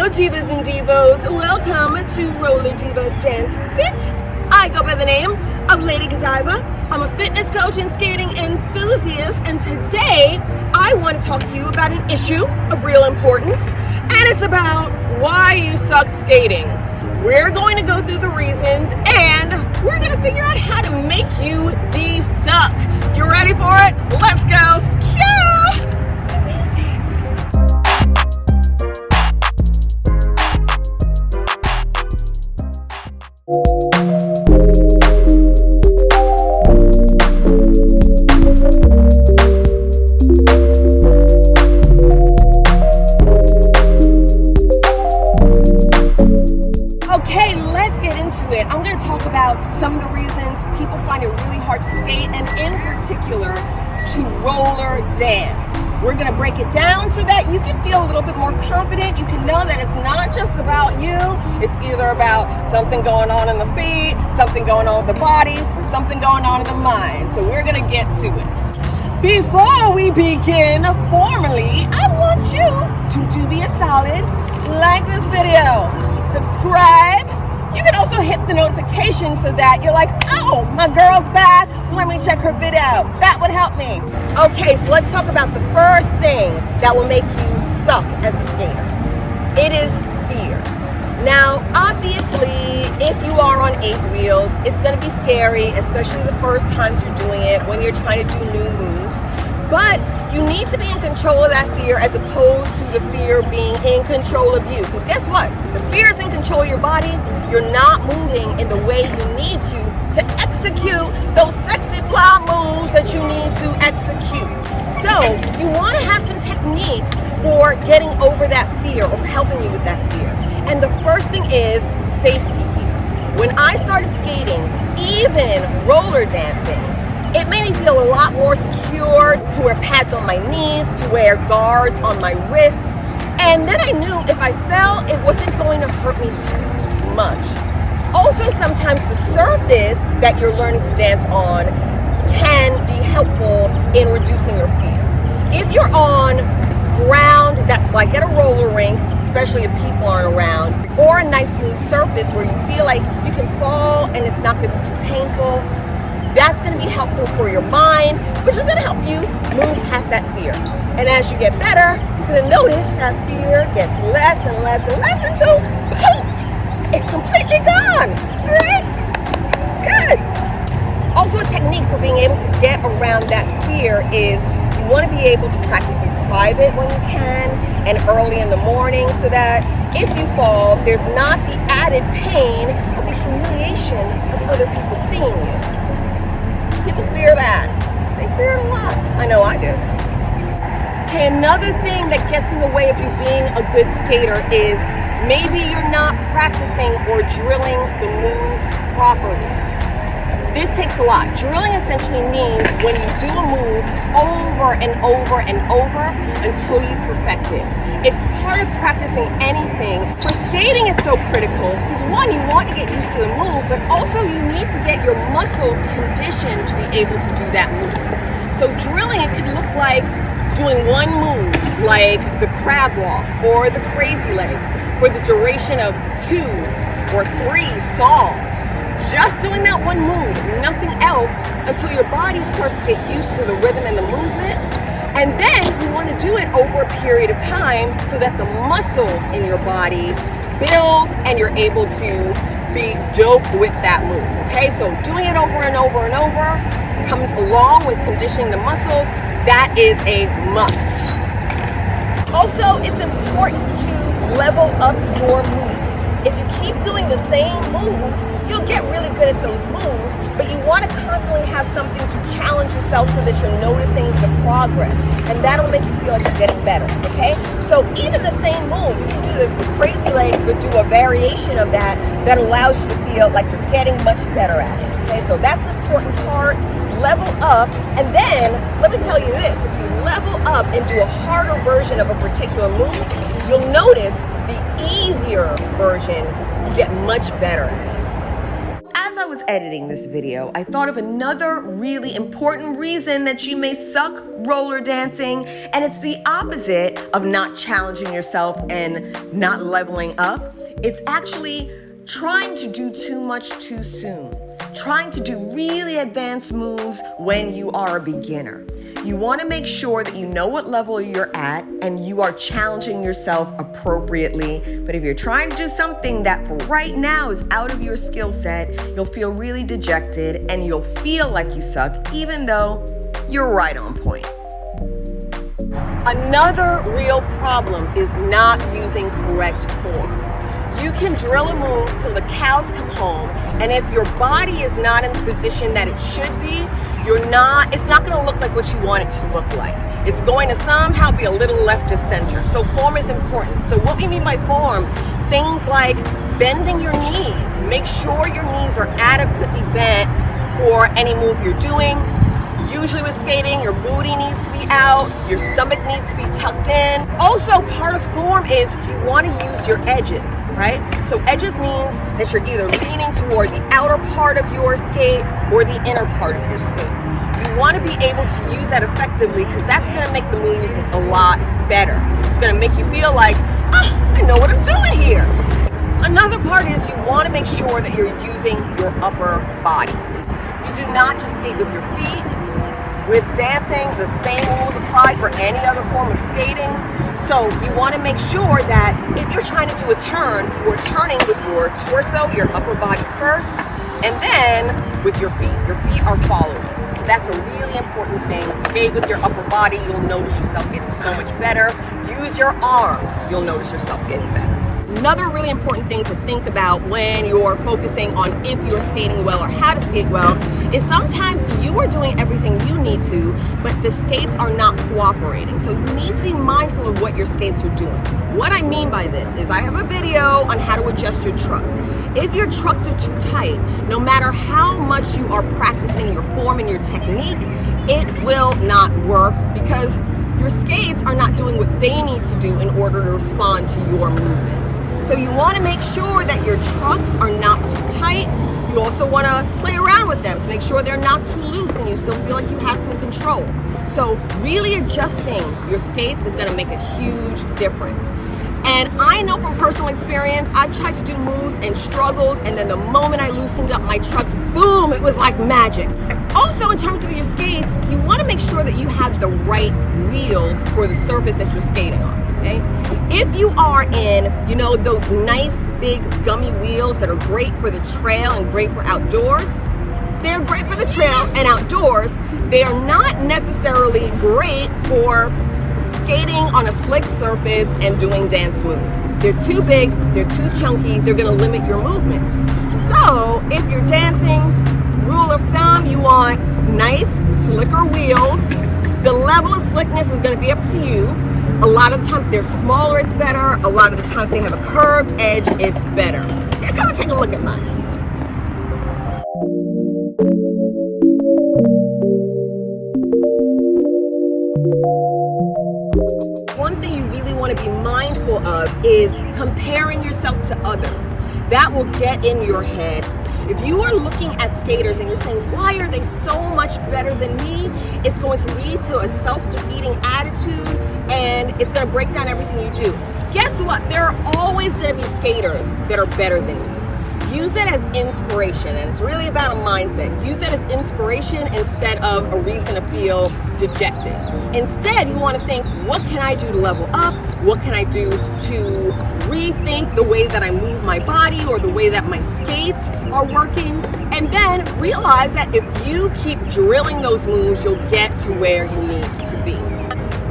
Hello, divas and divos. Welcome to Roller Diva Dance Fit. I go by the name of Lady Godiva. I'm a fitness coach and skating enthusiast, and today I want to talk to you about an issue of real importance, and it's about why you suck skating. We're going to go through the reasons, and we're going to figure out how to make you de-suck. You ready for it? Let's go. Okay, let's get into it. I'm going to talk about some of the reasons people find it really hard to skate, and in particular, to roller dance. We're going to break it down so that you can feel a little bit more confident. You can know that it's not just about you. It's either about something going on in the feet, something going on with the body, or something going on in the mind. So we're going to get to it. Before we begin formally, I want you to do me a solid, like this video, subscribe. You can also hit the notification so that you're like, oh, my girl's back. Let me check her video. That would help me. Okay, so let's talk about the first thing that will make you suck as a skater. It is fear. Now, obviously, if you are on 8 wheels, it's going to be scary, especially the first times you're doing it when you're trying to do new moves. But you need to be in control of that fear as opposed to the fear being in control of you. Because guess what? The fear is in control of your body. You're not moving in the way you need to execute those sexy fly moves that you need to execute. So you want to have some techniques for getting over that fear or helping you with that fear. And the first thing is safety gear. When I started skating, even roller dancing, it made me feel a lot more secure to wear pads on my knees, to wear guards on my wrists. And then I knew if I fell, it wasn't going to hurt me too much. Also, sometimes the surface that you're learning to dance on can be helpful in reducing your fear. If you're on ground that's like at a roller rink, especially if people aren't around, or a nice smooth surface where you feel like you can fall and it's not going to be too painful, that's going to be helpful for your mind, which is going to help you move past that fear. And as you get better, you're going to notice that fear gets less and less and less until, poof, it's completely gone. All right? Good. Also, a technique for being able to get around that fear is you want to be able to practice in private when you can and early in the morning so that if you fall, there's not the added pain of the humiliation of other people seeing you. People fear that. They fear it a lot. I know I do. Okay, another thing that gets in the way of you being a good skater is maybe you're not practicing or drilling the moves properly. This takes a lot. Drilling essentially means when you do a move over and over and over until you perfect it. It's part of practicing anything. For skating, it's so critical because one, you want to get used to the move, but also you need to get your muscles conditioned to be able to do that move. So drilling, it can look like doing one move, like the crab walk or the crazy legs, for the duration of 2 or 3 songs. Just doing that one move, nothing else, until your body starts to get used to the rhythm and the movement. And then you want to do it over a period of time so that the muscles in your body build and you're able to be dope with that move. Okay, so doing it over and over and over comes along with conditioning the muscles. That is a must. Also, it's important to level up your moves. If you keep doing the same moves, you'll get really good at those moves, but you want to constantly have something to challenge yourself so that you're noticing the progress, and that'll make you feel like you're getting better, okay? So even the same move, you can do the crazy legs, but do a variation of that that allows you to feel like you're getting much better at it, okay? So that's an important part. Level up, and then let me tell you this, if you level up and do a harder version of a particular move, you'll notice the easier version, you get much better at it. As I was was editing this video, I thought of another really important reason that you may suck roller dancing, and it's the opposite of not challenging yourself and not leveling up. It's actually trying to do too much too soon, trying to do really advanced moves when you are a beginner. You want to make sure that you know what level you're at and you are challenging yourself appropriately. But if you're trying to do something that for right now is out of your skill set, you'll feel really dejected and you'll feel like you suck, even though you're right on point. Another real problem is not using correct form. You can drill a move till the cows come home, and if your body is not in the position that it should be, it's not going to look like what you want it to look like. It's going to somehow be a little left of center. So form is important. So what we mean by form, things like bending your knees. Make sure your knees are adequately bent for any move you're doing. Usually with skating, your booty needs to be out, your stomach needs to be tucked in. Also, part of form is you want to use your edges, right? So edges means that you're either leaning toward the outer part of your skate or the inner part of your skate. You want to be able to use that effectively because that's going to make the moves a lot better. It's going to make you feel like, I know what I'm doing here. Another part is you want to make sure that you're using your upper body. You do not just skate with your feet. With dancing, the same rules apply for any other form of skating. So you want to make sure that if you're trying to do a turn, you are turning with your torso, your upper body first, and then with your feet. Your feet are following. So that's a really important thing. Skate with your upper body, you'll notice yourself getting so much better. Use your arms, you'll notice yourself getting better. Another really important thing to think about when you're focusing on if you're skating well or how to skate well is sometimes you are doing everything you need to, but the skates are not cooperating. So you need to be mindful of what your skates are doing. What I mean by this is I have a video on how to adjust your trucks. If your trucks are too tight, no matter how much you are practicing your form and your technique, it will not work because your skates are not doing what they need to do in order to respond to your movements. So you want to make sure that your trucks are not too tight. You also want to play around with them to make sure they're not too loose and you still feel like you have some control. So really adjusting your skates is going to make a huge difference. And I know from personal experience, I've tried to do moves and struggled, and then the moment I loosened up my trucks, boom, it was like magic. Also, in terms of your skates, you want to make sure that you have the right wheels for the surface that you're skating on, okay? If you are in, those nice big gummy wheels that are great for the trail and great for outdoors, they're great for the trail and outdoors. They are not necessarily great for skating on a slick surface and doing dance moves. They're too big, they're too chunky, they're gonna limit your movements. So if you're dancing, rule of thumb, you want nice, slicker wheels. The level of slickness is gonna be up to you. A lot of the time, if they're smaller, it's better. A lot of the time, if they have a curved edge, it's better. Yeah, come and take a look at mine. One thing you really want to be mindful of is comparing yourself to others. That will get in your head. If you are looking at skaters and you're saying, why are they so much better than me? It's going to lead to a self-defeating attitude and it's going to break down everything you do. Guess what? There are always going to be skaters that are better than you. Use it as inspiration, and it's really about a mindset. Use it as inspiration instead of a reason to feel dejected. Instead, you want to think, what can I do to level up? What can I do to rethink the way that I move my body or the way that my skates are working? And then realize that if you keep drilling those moves, you'll get to where you need to be.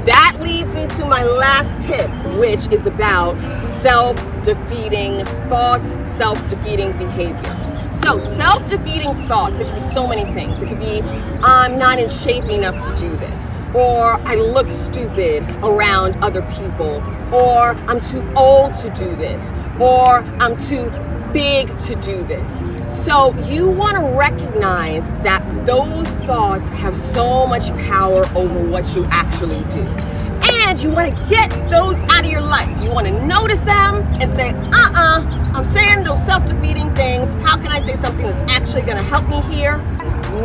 That leads me to my last tip, which is about self-defeating thoughts, self-defeating behavior. So self-defeating thoughts, it can be so many things. It could be, I'm not in shape enough to do this, or I look stupid around other people, or I'm too old to do this, or I'm too big to do this. So you want to recognize that those thoughts have so much power over what you actually do. And you want to get those out of your life. You want to notice them and say, I'm saying those self-defeating things. How can I I say something that's actually going to help me here?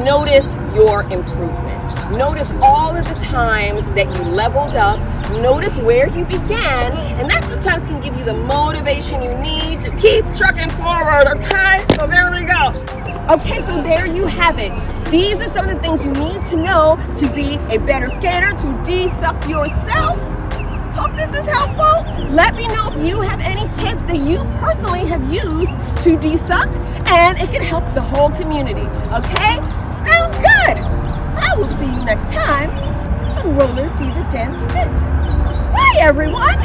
Notice your improvement. Notice all of the times that you leveled up. Notice where you began, and that sometimes can give you the motivation you need to keep trucking forward, okay? So there we go. Okay, so there you have it. These are some of the things you need to know to be a better skater, to de-suck yourself. Hope this is helpful. Let me know if you have any tips that you personally have used to de-suck, and it can help the whole community, okay? Sound good? I will see you next time on Roller D the Dance Fit. Bye, everyone.